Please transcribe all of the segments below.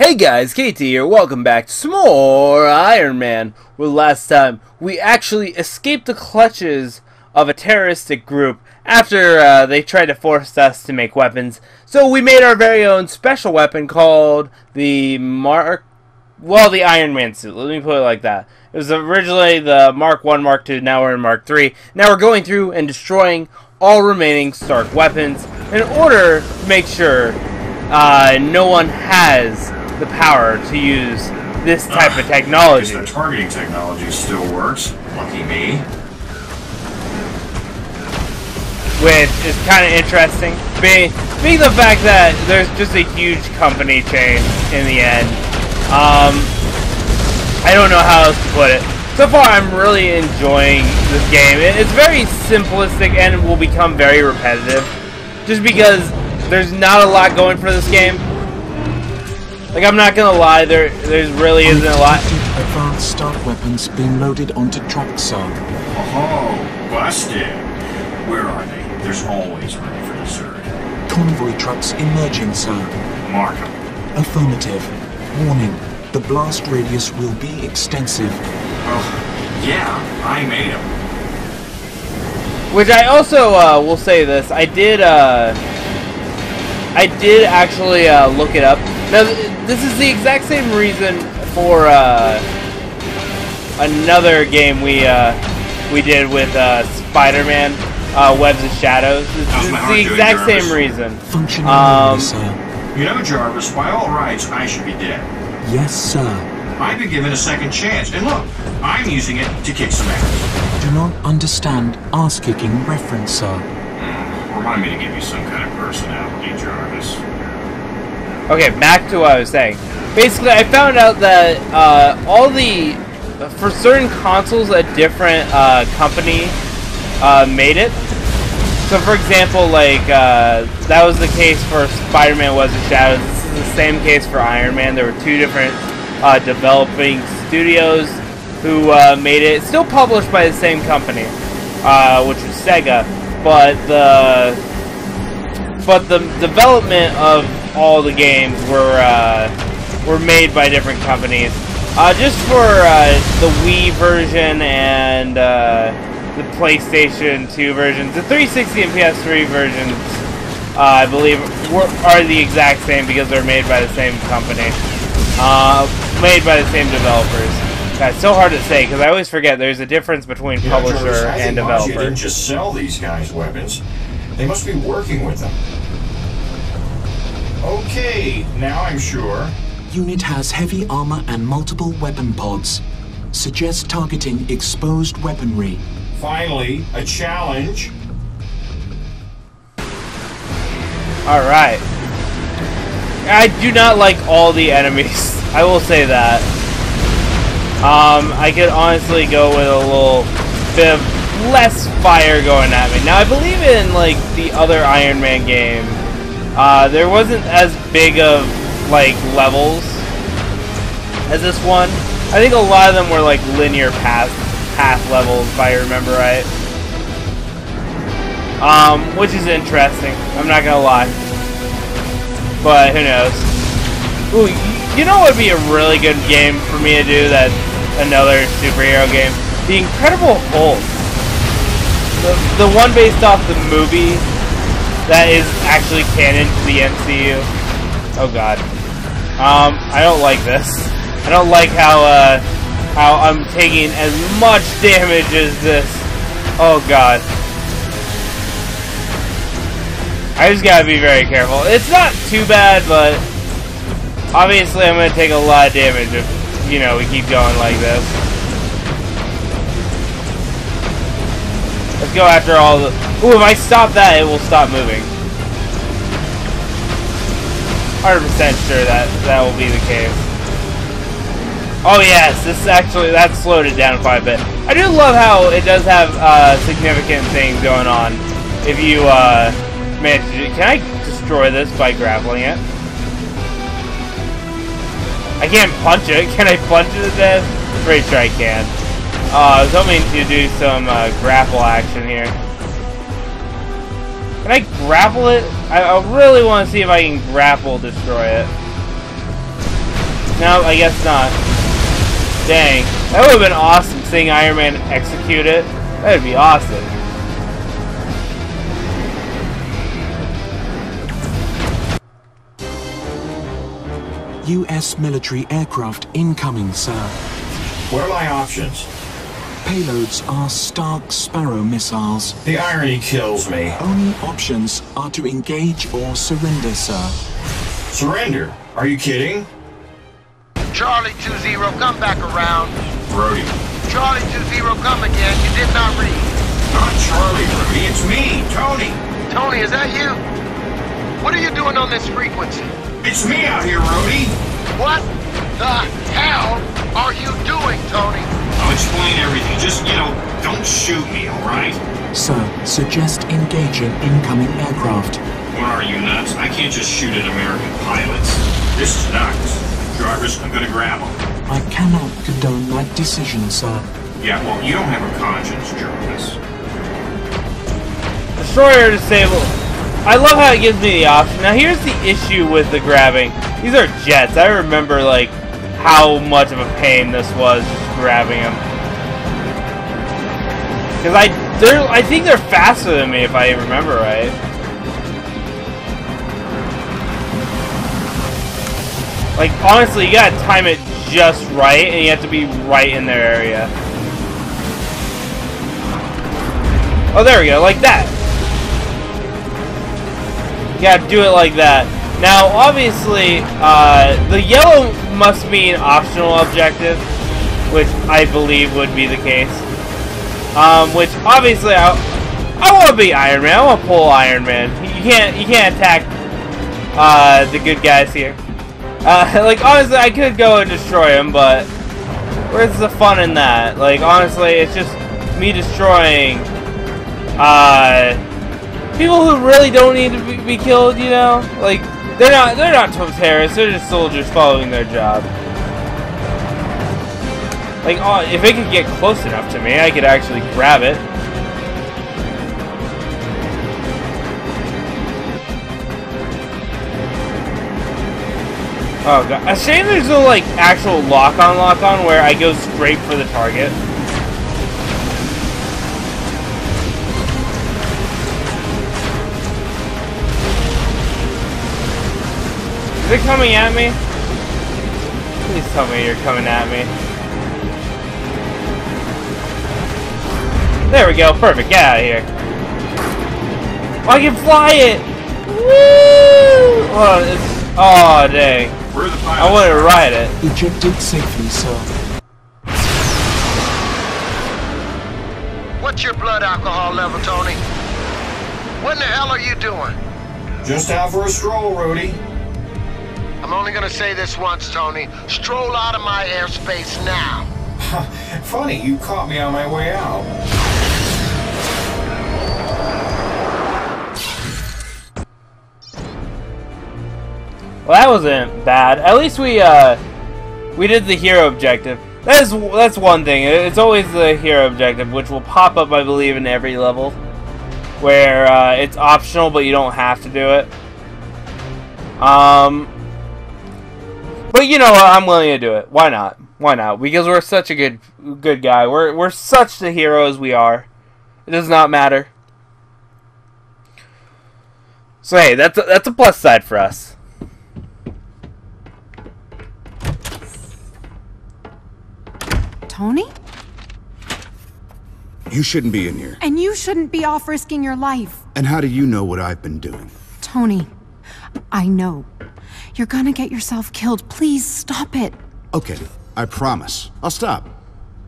Hey guys, KT here, welcome back to some more Iron Man. Well, last time, we actually escaped the clutches of a terroristic group after they tried to force us to make weapons. So we made our very own special weapon called the Iron Man suit. Let me put it like that. It was originally the Mark 1, Mark 2, now we're in Mark 3. Now we're going through and destroying all remaining Stark weapons in order to make sure no one has the power to use this type of technology. The targeting technology still works. Lucky me. Which is kind of interesting. Being the fact that there's just a huge company chain in the end. I don't know how else to put it. So far, I'm really enjoying this game. It's very simplistic and will become very repetitive. Just because there's not a lot going for this game. Like, I'm not gonna lie, there really isn't a lot. Advanced Stark weapons being loaded onto trucks, sir. Oh, busted. Where are they? There's always room for dessert. Convoy trucks emerging, sir. Mark 'em. Affirmative. Warning, the blast radius will be extensive. Oh, yeah, I made them. Which I also will say this, I did actually look it up. Now, this is the exact same reason for another game we did with Spider-Man, Webs of Shadows. This is the exact same reason. Functioning normally, sir. You know, Jarvis, by all rights, I should be dead. Yes, sir. I've been given a second chance, and look, I'm using it to kick some ass. Do not understand ass-kicking reference, sir. Remind me to give you some kind of personality, Jarvis. Okay, back to what I was saying. Basically, I found out that for certain consoles, a different company made it. So, for example, like, that was the case for Spider-Man Webs of Shadows. This is the same case for Iron Man. There were two different developing studios who made it. It's still published by the same company, which was Sega, but the development of all the games were made by different companies. Just for the Wii version and the PlayStation 2 versions, the 360 and PS3 versions, I believe, are the exact same because they're made by the same company, made by the same developers. That's so hard to say because I always forget there's a difference between publisher and developer. You didn't just sell these guys weapons; they must be working with them. Okay, now I'm sure. Unit has heavy armor and multiple weapon pods. Suggest targeting exposed weaponry. Finally, a challenge. Alright. I do not like all the enemies. I will say that. I could honestly go with a little bit of less fire going at me. Now, I believe in, like, the other Iron Man game, there wasn't as big of, like, levels as this one. I think a lot of them were, like, linear path levels, if I remember right. Which is interesting. I'm not gonna lie. But, who knows. Ooh, you know what would be a really good game for me to do that's another superhero game? The Incredible Hulk. The one based off the movie that is actually canon to the MCU. Oh god. I don't like this. I don't like how I'm taking as much damage as this. Oh god. I just gotta be very careful. It's not too bad, but obviously I'm gonna take a lot of damage if, you know, we keep going like this. Let's go after all the... Ooh, if I stop that, it will stop moving. 100% sure that will be the case. Oh yes, this actually, that slowed it down quite a bit. I do love how it does have significant things going on if you manage to do... Can I destroy this by grappling it? I can't punch it. Can I punch it to death? I'm pretty sure I can. I was hoping to do some grapple action here. Can I grapple it? I really want to see if I can grapple destroy it. No, I guess not. Dang. That would have been awesome seeing Iron Man execute it. That would be awesome. U.S. military aircraft incoming, sir. What are my options? Payloads are Stark Sparrow missiles. The irony kills me. Only options are to engage or surrender, sir. Surrender? Are you kidding? Charlie 2-0, come back around. Brody. Charlie 2-0, come again. You did not read. Not Charlie, Brody. It's me, Tony. Tony, is that you? What are you doing on this frequency? It's me out here, Brody. What the hell are you doing, Tony? I'll explain everything. Just, don't shoot me, alright? Sir, suggest engaging incoming aircraft. What are you, nuts? I can't just shoot at American pilots. This is nuts. Jarvis, I'm gonna grab him. I cannot condone that decision, sir. Yeah, well, you don't have a conscience, Jarvis. Destroyer disabled. I love how it gives me the option. Now here's the issue with the grabbing. These are jets. I remember like how much of a pain this was just grabbing them. Because I think they're faster than me if I remember right. Like honestly, you gotta time it just right, and you have to be right in their area. Oh, there we go, like that. You gotta do it like that. Now, obviously, the yellow must be an optional objective, which I believe would be the case. Which obviously, I want to be Iron Man. I want to pull Iron Man. You can't attack the good guys here. Like honestly, I could go and destroy him, but where's the fun in that? Like honestly, it's just me destroying people who really don't need to be killed. You know, like they're not terrorists. They're just soldiers following their job. Like if it could get close enough to me, I could actually grab it. Oh god, a shame there's no like actual lock-on where I go straight for the target. Is it coming at me? Please tell me you're coming at me. There we go, perfect, get out of here. Oh, I can fly it! Woo! Oh, dang. I want to ride it. Ejected safely, sir. What's your blood alcohol level, Tony? What in the hell are you doing? Just out for a stroll, Rhodey. I'm only gonna say this once, Tony. Stroll out of my airspace now. Funny, you caught me on my way out. Well, that wasn't bad. At least we did the hero objective. That's one thing. It's always the hero objective, which will pop up, I believe, in every level, where it's optional, but you don't have to do it. But you know what? I'm willing to do it. Why not? Why not? Because we're such a good guy. We're such the heroes we are. It does not matter. So hey, that's a plus side for us. Tony? You shouldn't be in here. And you shouldn't be off risking your life. And how do you know what I've been doing? Tony, I know. You're gonna get yourself killed. Please stop it. Okay, I promise. I'll stop.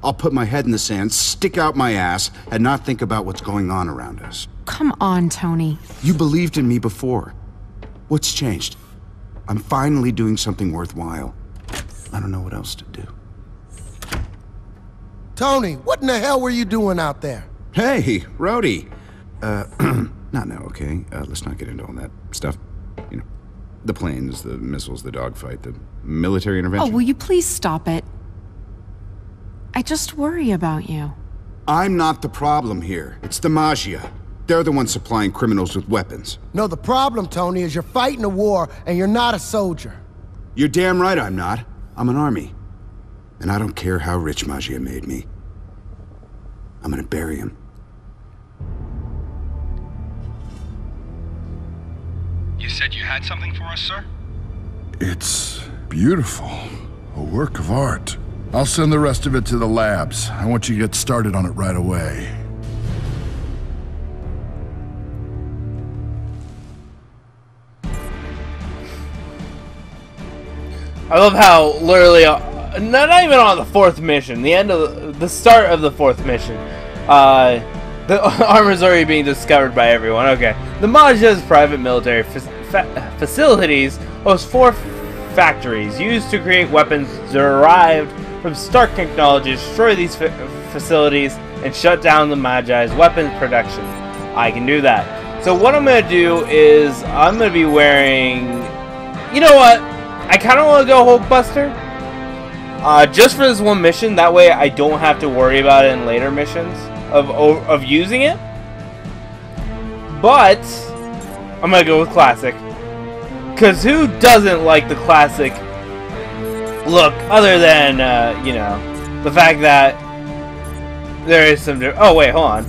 I'll put my head in the sand, stick out my ass, and not think about what's going on around us. Come on, Tony. You believed in me before. What's changed? I'm finally doing something worthwhile. I don't know what else to do. Tony, what in the hell were you doing out there? Hey, Rhodey. Not now, okay? Let's not get into all that stuff. You know, the planes, the missiles, the dogfight, the military intervention. Oh, will you please stop it? I just worry about you. I'm not the problem here. It's the Mafia. They're the ones supplying criminals with weapons. No, the problem, Tony, is you're fighting a war and you're not a soldier. You're damn right I'm not. I'm an army. And I don't care how rich Magia made me. I'm gonna bury him. You said you had something for us, sir? It's beautiful. A work of art. I'll send the rest of it to the labs. I want you to get started on it right away. I love how literally, not even on the 4th mission, the start of the 4th mission, the armor's already being discovered by everyone. Okay. The Magia's private military facilities host 4 factories used to create weapons derived from Stark technology. Destroy these facilities and shut down the Magi's weapons production. I can do that. So what I'm going to do is I'm going to be wearing... You know what? I kind of want to go Hulkbuster. Just for this one mission. That way I don't have to worry about it in later missions of using it. But I'm going to go with Classic. Because who doesn't like the Classic look, other than, you know, the fact that there is some... Oh, wait, hold on.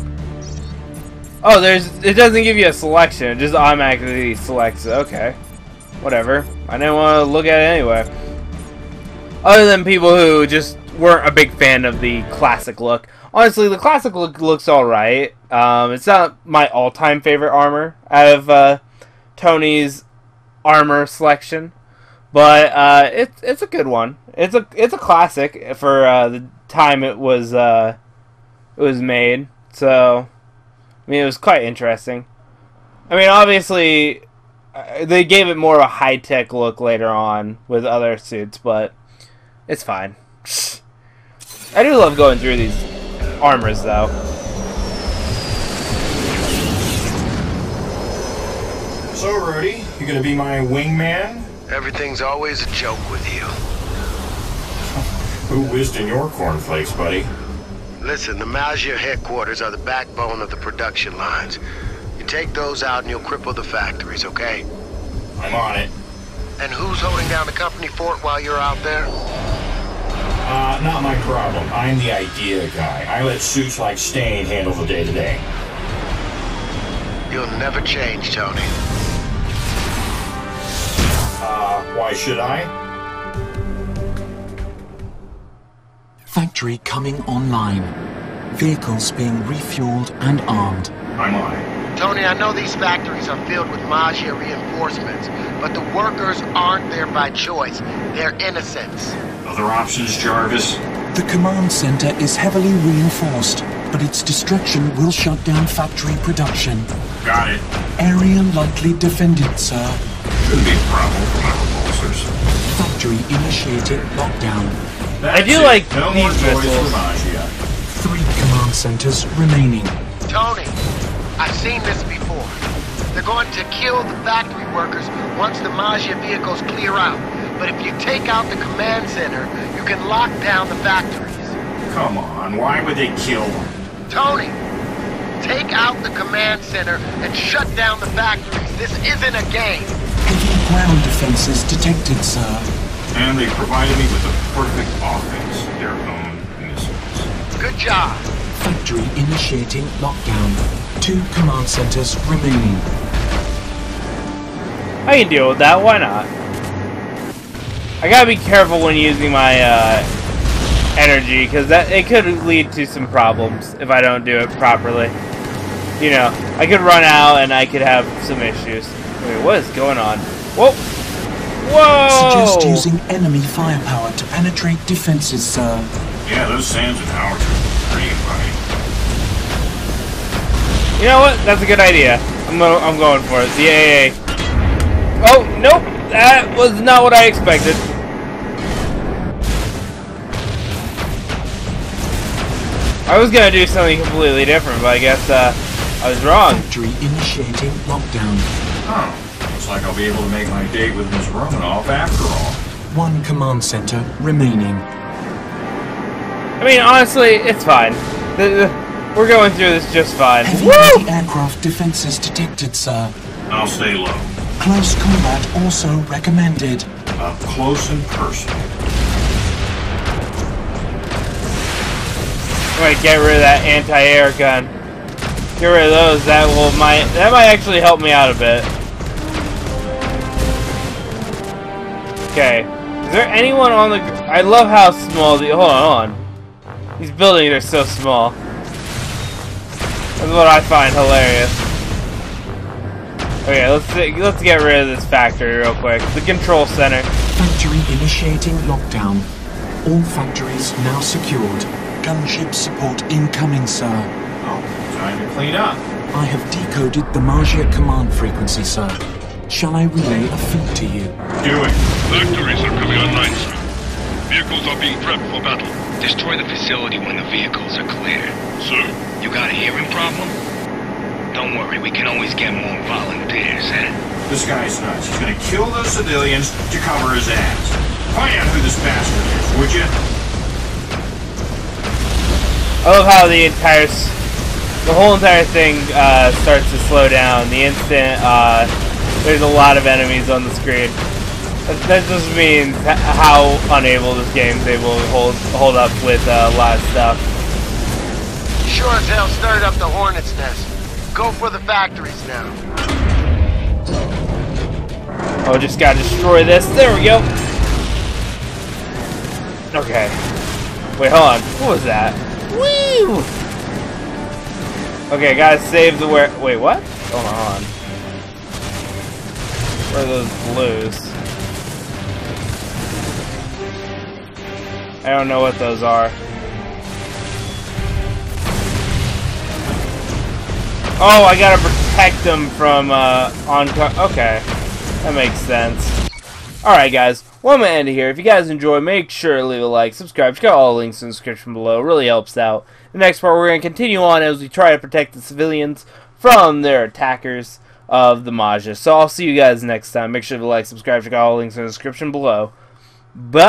Oh, it doesn't give you a selection. It just automatically selects it. Okay. Whatever. I didn't want to look at it anyway. Other than people who just weren't a big fan of the Classic look. Honestly, the Classic look looks alright. It's not my all-time favorite armor out of Tony's armor selection. But it's a good one. It's a classic for the time it was made. So, I mean, it was quite interesting. I mean, obviously, they gave it more of a high-tech look later on with other suits, but it's fine. I do love going through these armors, though. So, Rudy, you gonna be my wingman? Everything's always a joke with you. Who whizzed in your cornflakes, buddy? Listen, the Magia headquarters are the backbone of the production lines. You take those out and you'll cripple the factories, okay? I'm on it. And who's holding down the company fort while you're out there? Not my problem. I'm the idea guy. I let suits like Stain handle the day-to-day. You'll never change, Tony. Why should I? Factory coming online. Vehicles being refueled and armed. I'm on it. Tony, I know these factories are filled with Magia reinforcements, but the workers aren't there by choice. They're innocents. Other options, Jarvis? The command center is heavily reinforced, but its destruction will shut down factory production. Got it. Area lightly defended, sir. Shouldn't be a problem for my repulsors. Factory initiating lockdown. That's I do it. like no these more toys missiles. for Magia. 3 command centers remaining. Tony, I've seen this before. They're going to kill the factory workers once the Magia vehicles clear out. But if you take out the command center, you can lock down the factories. Come on, why would they kill them? Tony, take out the command center and shut down the factories. This isn't a game. Heavy ground defenses detected, sir. And they provided me with the perfect offense, their own missiles. Good job. Factory initiating lockdown. 2 command centers remaining. I can deal with that. Why not? I gotta be careful when using my energy, because it could lead to some problems if I don't do it properly. You know, I could run out and I could have some issues. Wait, what is going on? Whoa! Whoa! Suggest using enemy firepower to penetrate defenses, sir. Yeah, those sands and howards are pretty inviting. You know what? That's a good idea. I'm going for it. Yay! Oh nope! That was not what I expected. I was gonna do something completely different, but I guess I was wrong. Factory initiating lockdown. Oh, looks like I'll be able to make my date with Ms. Romanoff after all. 1 command center remaining. I mean, honestly, it's fine. We're going through this just fine. Heavy Woo! anti-aircraft defenses detected, sir. I'll stay low. Close combat also recommended. Up close and personal. I'm gonna get rid of that anti-air gun. Get rid of those. That might actually help me out a bit. Okay. Is there anyone on the? I love how small the. Hold on. These buildings are so small. That's what I find hilarious. Okay, let's get rid of this factory real quick. The control center. Factory initiating lockdown. All factories now secured. Gunship support incoming, sir. Oh, time to clean up. I have decoded the Magia command frequency, sir. Shall I relay a feed to you? Do it. Factories are coming online, sir. Vehicles are being prepped for battle. Destroy the facility when the vehicles are clear. Sir? You got a hearing problem? Don't worry, we can always get more volunteers, eh? This guy's nuts. He's gonna kill those civilians to cover his ass. Find out who this bastard is, would you? I love how the whole entire thing starts to slow down the instant there's a lot of enemies on the screen. That just means how unable this game's able to hold up with a lot of stuff. Sure as hell stirred up the hornet's nest. Go for the factories now. Oh, just gotta destroy this. There we go. Okay. Wait, hold on. What was that? Woo! Okay, gotta save the where. Wait, what? Hold on. Where are those blues? I don't know what those are. Oh, I gotta protect them from okay, that makes sense. Alright guys, well I'm gonna end it here. If you guys enjoy, make sure to leave a like, subscribe, check out all the links in the description below. It really helps out. The next part we're gonna continue on as we try to protect the civilians from their attackers of the Magia. So I'll see you guys next time. Make sure to like, subscribe, check out all the links in the description below. Bye.